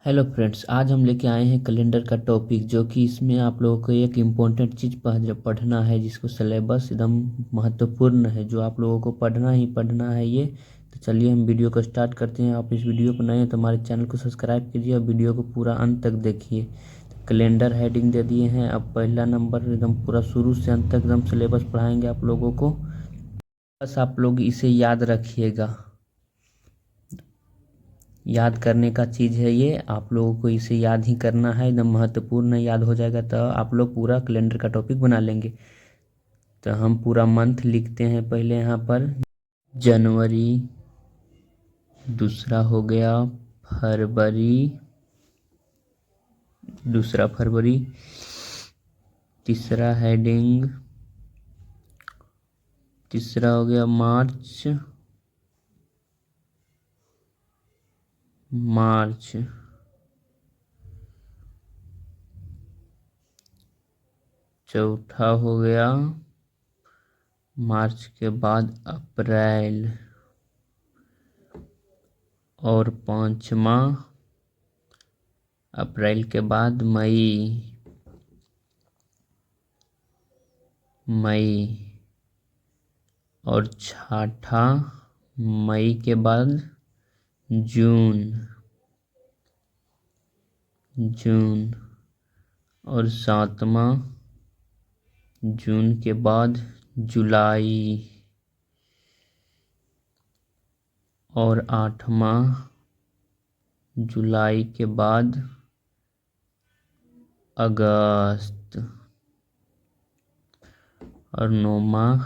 Hello friends, आज हम लेके आए हैं कैलेंडर का टॉपिक, जो कि इसमें आप लोगों को एक इम्पोर्टेंट चीज़ पढ़ना है, जिसको सिलेबस एकदम महत्वपूर्ण है, जो आप लोगों को पढ़ना ही पढ़ना है ये। तो चलिए हम वीडियो को स्टार्ट करते हैं। आप इस वीडियो पर नए हैं तो हमारे चैनल को सब्सक्राइब कीजिए और वीडियो को पूरा अंत तक देखिए। तो कैलेंडर हेडिंग दे दिए हैं। अब पहला नंबर एकदम पूरा शुरू से अंत तक एकदम सिलेबस पढ़ाएंगे आप लोगों को। बस आप लोग इसे याद रखिएगा। याद करने का चीज़ है ये, आप लोगों को इसे याद ही करना है, एकदम महत्वपूर्ण है। याद हो जाएगा तो आप लोग पूरा कैलेंडर का टॉपिक बना लेंगे। तो हम पूरा मंथ लिखते हैं पहले यहाँ पर। जनवरी, दूसरा हो गया फरवरी, दूसरा फरवरी, तीसरा हेडिंग, तीसरा हो गया मार्च, मार्च, चौथा हो गया मार्च के बाद अप्रैल, और पांचवा अप्रैल के बाद मई, मई, और छठा मई के बाद जून, जून, और सातवां जून के बाद जुलाई, और आठवां जुलाई के बाद अगस्त, और नौवां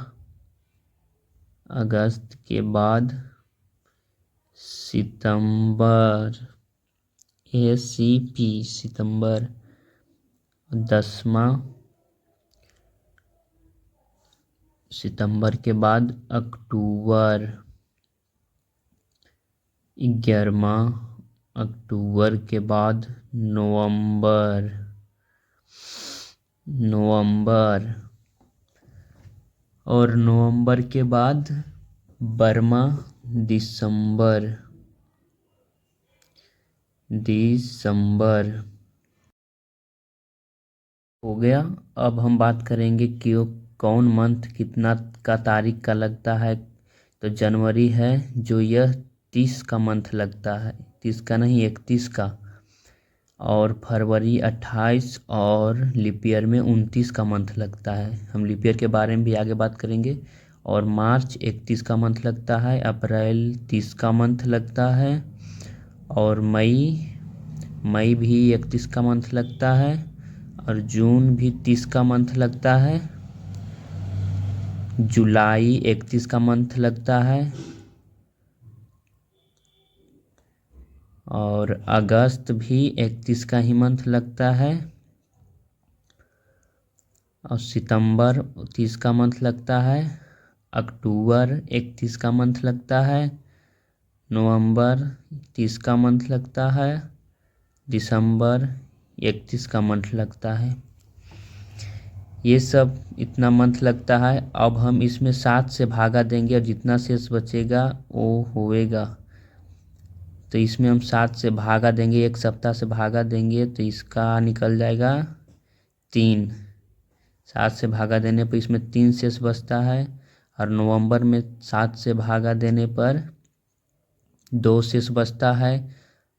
अगस्त के बाद सितंबर, ACP सितंबर, 10वां सितंबर के बाद अक्टूबर, 11वां अक्टूबर के बाद नवंबर, नवंबर, और नवंबर के बाद 12वां दिसंबर, दिसंबर हो गया। अब हम बात करेंगे कि कौन मंथ कितना का तारीख का लगता है। तो जनवरी है जो यह 30 का मंथ लगता है, 30 का नहीं 31 का, और फरवरी 28, और लीप ईयर में 29 का मंथ लगता है। हम लीप ईयर के बारे में भी आगे बात करेंगे। और मार्च 31 का मंथ लगता है, अप्रैल 30 का मंथ लगता है, और मई, मई भी 31 का मंथ लगता है, और जून भी 30 का मंथ लगता है, जुलाई 31 का मंथ लगता है, और अगस्त भी 31 का ही मंथ लगता है, और सितंबर 30 का मंथ लगता है, अक्टूबर 31 का मंथ लगता है, नवंबर 30 का मंथ लगता है, दिसंबर 31 का मंथ लगता है। ये सब इतना मंथ लगता है। अब हम इसमें 7 से भागा देंगे और जितना शेष बचेगा वो होएगा। तो इसमें हम 7 से भागा देंगे, एक सप्ताह से भागा देंगे तो इसका निकल जाएगा 3। 7 से भागा देने पर इसमें 3 शेष बचता है, और नवंबर में 7 से भागा देने पर 2 शेष बचता है,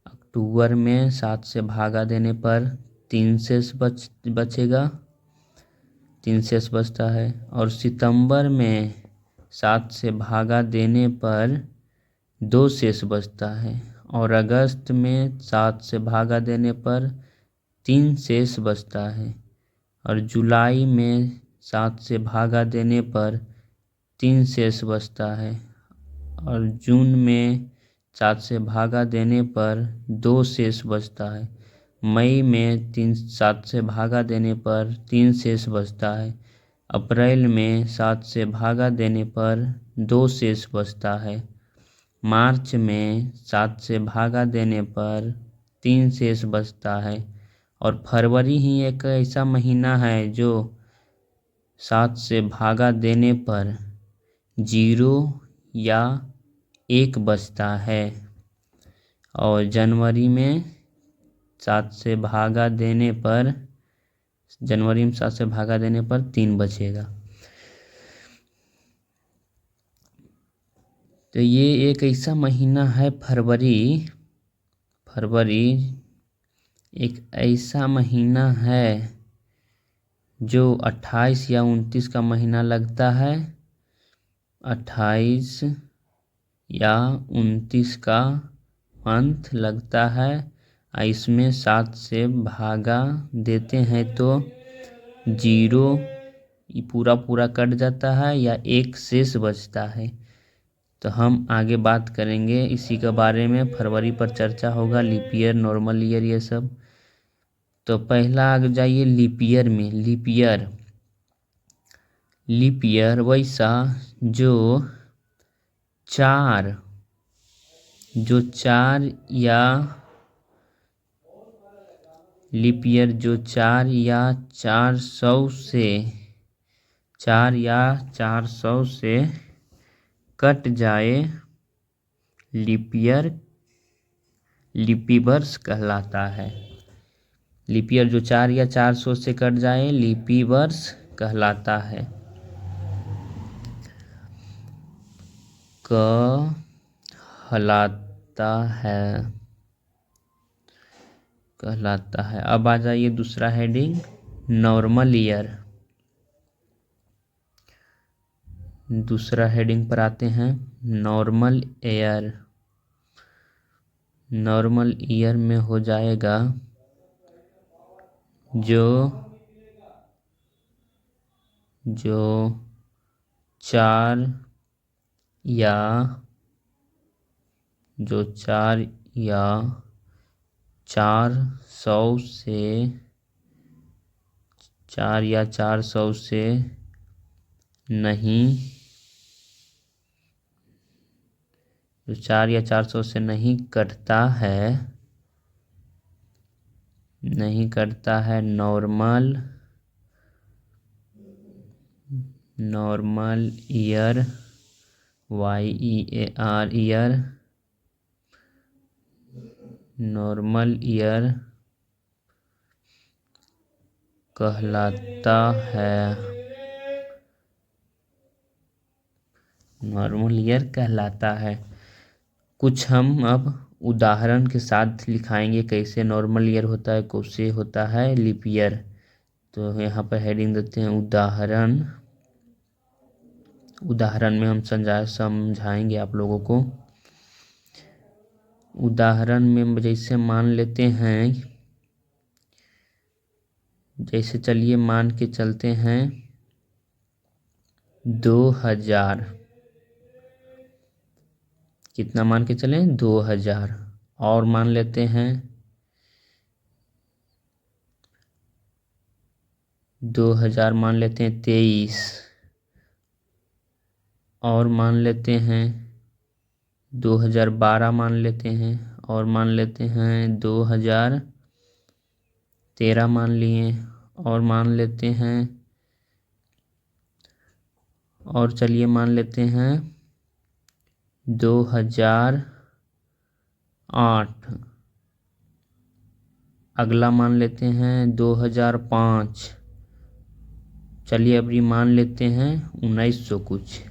अक्टूबर में 7 से भागा देने पर 3 शेष बचेगा, 3 शेष बचता है, और सितंबर में 7 से भागा देने पर 2 शेष बचता है, और अगस्त में 7 से भागा देने पर 3 शेष बचता है, और जुलाई में 7 से भागा देने पर 3 शेष बचता है, और जून में 7 से भागा देने पर 2 शेष बचता है, मई में 7 से भागा देने पर 3 शेष बचता है, अप्रैल में 7 से भागा देने पर 2 शेष बचता है, मार्च में 7 से भागा देने पर 3 शेष बचता है, और फरवरी ही एक ऐसा महीना है जो 7 से भागा देने पर 0 या 1 बचता है, और जनवरी में 7 से भागा देने पर, जनवरी में 7 से भागा देने पर 3 बचेगा। तो ये एक ऐसा महीना है फरवरी एक ऐसा महीना है जो 28 या 29 का महीना लगता है, 28 या 29 का मंथ लगता है। इसमें 7 से भागा देते हैं तो 0 पूरा कट जाता है या 1 शेष बचता है। तो हम आगे बात करेंगे इसी के बारे में, फरवरी पर चर्चा होगा, लीप ईयर, नॉर्मल ईयर, ये सब। तो पहला आ जाइए लीप ईयर में। लीप ईयर वैसा जो 4 या लीप ईयर जो 4 या 400 से कट जाए, लीपी वर्ष कहलाता है। लीप ईयर जो 4 या 400 से कट जाए, लीपी वर्ष कहलाता है। कहलाता है। अब आ जाइए दूसरा हेडिंग, नॉर्मल ईयर। दूसरा हेडिंग पर आते हैं, नॉर्मल ईयर। नॉर्मल ईयर में हो जाएगा जो 4 या 400 से नहीं, जो 4 या 400 से नहीं कटता है, normal year, YEAR year, normal year कहलाता है। नॉर्मल ईयर कहलाता है। कुछ हम अब उदाहरण के साथ लिखाएंगे कैसे नॉर्मल ईयर होता है, कैसे होता है लीप ईयर। तो यहाँ पर हेडिंग देते हैं उदाहरण में हम समझाएंगे आप लोगों को। उदाहरण में जैसे मान लेते हैं, जैसे चलिए मान के चलते हैं 2000, कितना मान के चलें 2000, और मान लेते हैं 2000, मान लेते हैं 23, और मान लेते हैं 2012, मान लेते हैं, और मान लेते हैं 2013 मान लिए, और मान लेते हैं, और चलिए मान लेते हैं 2008, अगला मान लेते हैं 2005, चलिए अब ये मान लेते हैं 1900 कुछ,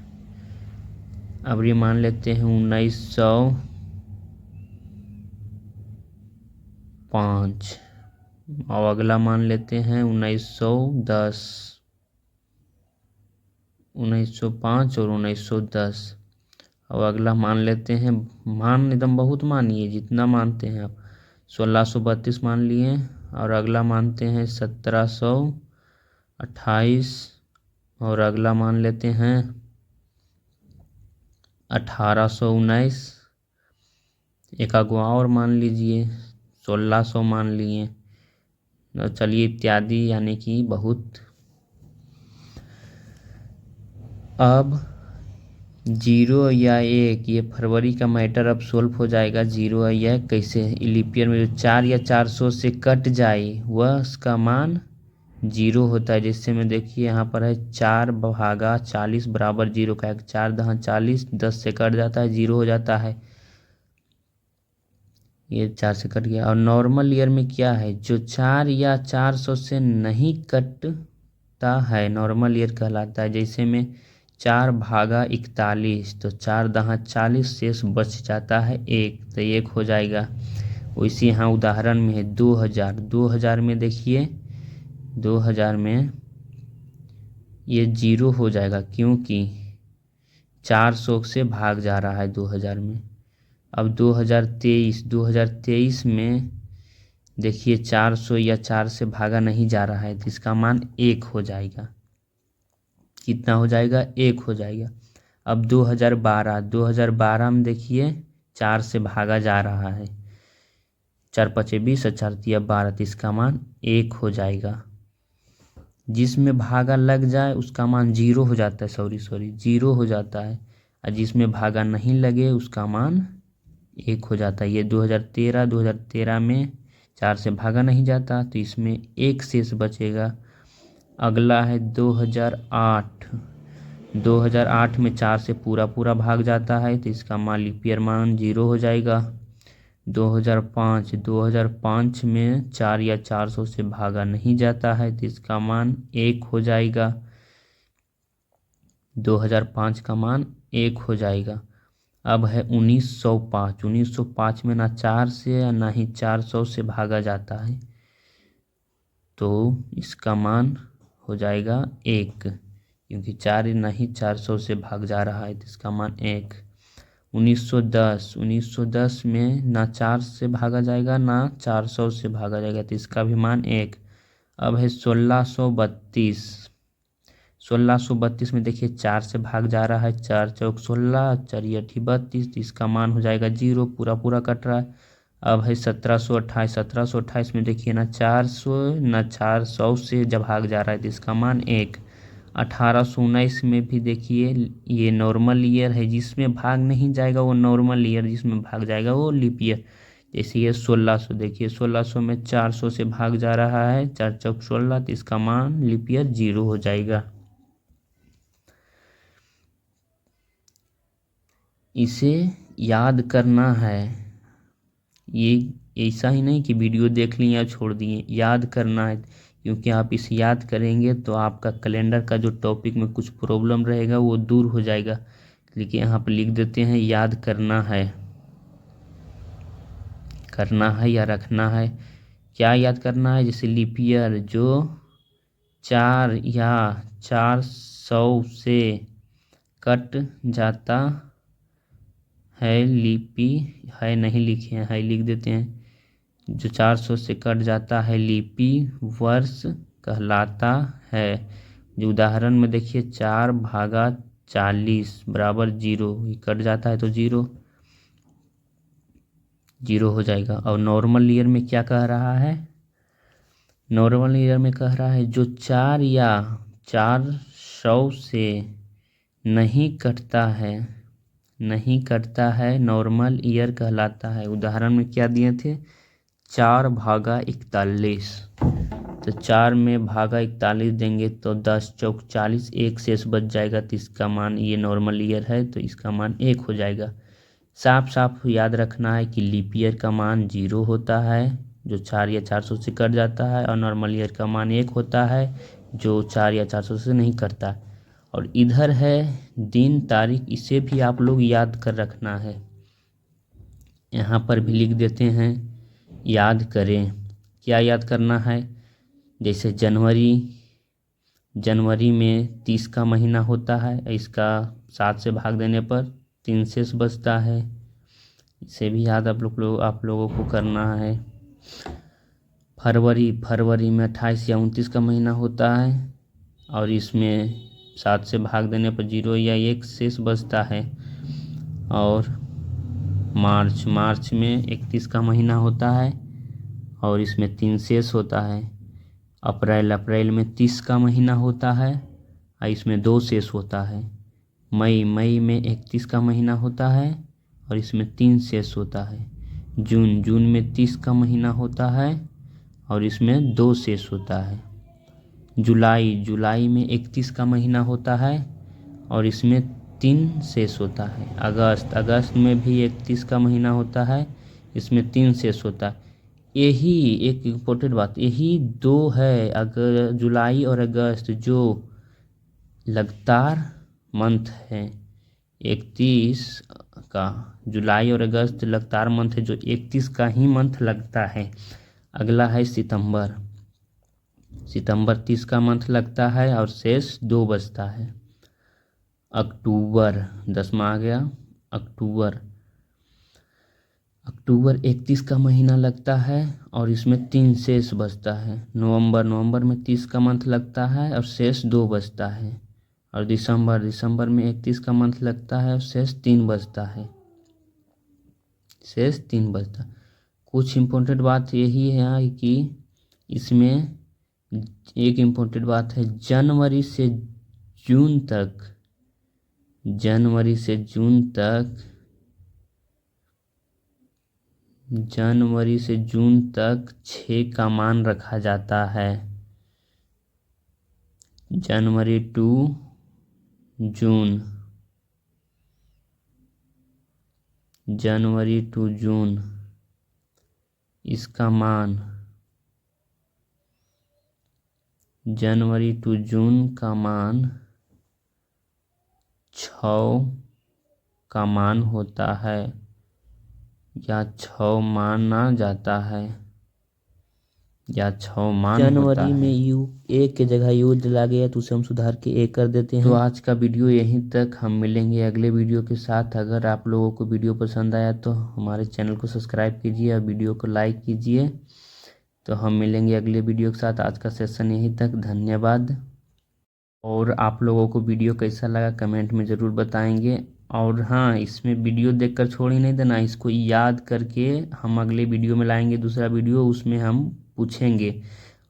अब ये मान लेते हैं 1905, और अगला मान लेते हैं 1910, 1905 और 1910, और अगला मान लेते हैं, मान एकदम बहुत मानिए जितना मानते हैं आप, 1632 मान लिए, और अगला मानते हैं 1728, और अगला मान लेते हैं 1819, एक अगवा और मान लीजिए 1600 मान लिए। चलिए इत्यादि, यानी कि बहुत। अब 0 या 1, ये फरवरी का मैटर अब सोल्व हो जाएगा। 0 या 1 कैसे, लीप ईयर में जो 4 या 400 से कट जाए वह उसका मान 0 होता है। जैसे में देखिए यहाँ पर है 4 भागा 40 बराबर 0 का, 4 दहाँ 40, 10 से कट जाता है 0 हो जाता है। ये 4 से कट गया। और नॉर्मल ईयर में क्या है, जो 4 या 400 से नहीं कटता है नॉर्मल ईयर कहलाता है। जैसे में 4/41, तो 4×40 शेष बच जाता है 1, तो 1 हो जाएगा। वैसे यहाँ उदाहरण में है 2000, 2000 में देखिए 2000 में ये 0 हो जाएगा क्योंकि 400 से भाग जा रहा है 2000 में। अब 2023 में देखिए 400 या 4 से भागा नहीं जा रहा है, तो इसका मान 1 हो जाएगा। कितना हो जाएगा, 1 हो जाएगा। अब 2012 में देखिए 4 से भागा जा रहा है, 4×5=20 और 4×3=12, तो इसका मान 1 हो जाएगा। जिसमें भागा लग जाए उसका मान 0 हो जाता है, 0 हो जाता है। और जिसमें भागा नहीं लगे उसका मान 1 हो जाता है। ये 2013 में 4 से भागा नहीं जाता, तो इसमें 1 शेष बचेगा। अगला है 2008 में 4 से पूरा भाग जाता है, तो इसका मान लीप ईयर मान 0 हो जाएगा। 2005 में 4 या 400 से भागा नहीं जाता है, तो इसका मान 1 हो जाएगा। 2005 का मान 1 हो जाएगा। अब है 1905 में ना 4 से या ना ही 400 से भागा जाता है, तो इसका मान हो जाएगा 1, क्योंकि 4 नहीं 400 से भाग जा रहा है, तो इसका मान 1। 1910 में ना 4 से भागा जाएगा ना 400 से भागा जाएगा, तो इसका भी मान 1। अब है 1632 में देखिए 4 से भाग जा रहा है, 4×4 16, 4×8 32, तो इसका मान हो जाएगा 0, पूरा कट रहा है। अब है 1728 में देखिए ना 400 ना 400 से जब भाग जा रहा है, तो इसका मान 1। 1819 में भी देखिए ये नॉर्मल ईयर है, जिसमें भाग नहीं जाएगा वो नॉर्मल ईयर, जिसमें भाग जाएगा वो लीप ईयर। जैसे ये 1600, देखिए 1600 में 400 से भाग जा रहा है, 4×4 16, तो इसका मान लीप ईयर 0 हो जाएगा। इसे याद करना है, ये ऐसा ही नहीं कि वीडियो देख लिए या छोड़ दिए, याद करना है, क्योंकि आप इसे याद करेंगे तो आपका कैलेंडर का जो टॉपिक में कुछ प्रॉब्लम रहेगा वो दूर हो जाएगा। लेकिन यहाँ पर लिख देते हैं याद करना है या रखना है। क्या याद करना है, जैसे लीप ईयर जो 4 या 400 से कट जाता है, लीपी है नहीं लिखे हैं, है लिख देते हैं, जो 400 से कट जाता है लीपी वर्ष कहलाता है। जो उदाहरण में देखिए 4/40 बराबर 0, ये कट जाता है तो 0 हो जाएगा। और नॉर्मल ईयर में क्या कह रहा है, नॉर्मल ईयर में कह रहा है जो 4 या 400 से नहीं कटता है नॉर्मल ईयर कहलाता है। उदाहरण में क्या दिए थे, 4/41, तो 4 में भागा 41 देंगे तो 10×4 40, 1 शेष बच जाएगा, तो इसका मान ये नॉर्मल ईयर है, तो इसका मान 1 हो जाएगा। साफ याद रखना है कि लीप ईयर का मान 0 होता है जो 4 या 400 से कट जाता है, और नॉर्मल ईयर का मान 1 होता है जो 4 या 400 से नहीं कटता। और इधर है दिन तारीख, इसे भी आप लोग याद कर रखना है, यहाँ पर भी लिख देते हैं, याद करें। क्या याद करना है, जैसे जनवरी में 30 का महीना होता है, इसका 7 से भाग देने पर 3 शेष बचता है, इसे भी याद आप लोगों को करना है। फरवरी में 28 या 29 का महीना होता है, और इसमें 7 से भाग देने पर 0 या 1 शेष बचता है। और मार्च में 31 का महीना होता है, और इसमें 3 शेष होता है। अप्रैल में 30 का महीना होता है, और इसमें 2 शेष होता है। मई में 31 का महीना होता है, और इसमें 3 शेष होता है। जून में 30 का महीना होता है, और इसमें 2 शेष होता है। जुलाई में 31 का महीना होता है, और इसमें 3 शेष होता है। अगस्त में भी 31 का महीना होता है, इसमें 3 शेष होता है। यही एक इम्पोर्टेंट बात, यही 2 है अगर जुलाई और अगस्त जो लगातार मंथ है, 31 का जुलाई और अगस्त लगातार मंथ है, जो 31 का ही मंथ लगता है। अगला है सितंबर, सितंबर 30 का मंथ लगता है और शेष 2 बचता है। अक्टूबर 10वां आ गया, अक्टूबर, अक्टूबर 31 का महीना लगता है और इसमें 3 शेष बचता है। नवंबर, नवंबर में 30 का मंथ लगता है और शेष 2 बचता है। और दिसंबर, दिसंबर में 31 का मंथ लगता है और शेष 3 बचता है, शेष 3 बचता। कुछ इम्पोर्टेंट बात यही है कि इसमें एक इम्पोर्टेंट बात है, जनवरी से जून तक, जनवरी से जून तक, जनवरी से जून तक 6 का मान रखा जाता है। जनवरी to June, January to June इसका मान, जनवरी टू जून का मान 6 का मान होता है या 6 माना जाता है, या 6 मान होता है। जनवरी में ए के जगह यू दिला गया तो उसे हम सुधार के ए कर देते हैं। तो आज का वीडियो यहीं तक, हम मिलेंगे अगले वीडियो के साथ। अगर आप लोगों को वीडियो पसंद आया तो हमारे चैनल को सब्सक्राइब कीजिए और वीडियो को लाइक कीजिए। तो हम मिलेंगे अगले वीडियो के साथ। आज का सेशन यहीं तक, धन्यवाद। और आप लोगों को वीडियो कैसा लगा कमेंट में ज़रूर बताएंगे। और हाँ, इसमें वीडियो देखकर छोड़ ही नहीं देना, इसको याद करके हम अगले वीडियो में लाएंगे दूसरा वीडियो, उसमें हम पूछेंगे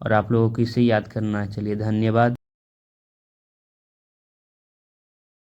और आप लोगों को इसे याद करना है। चलिए, धन्यवाद।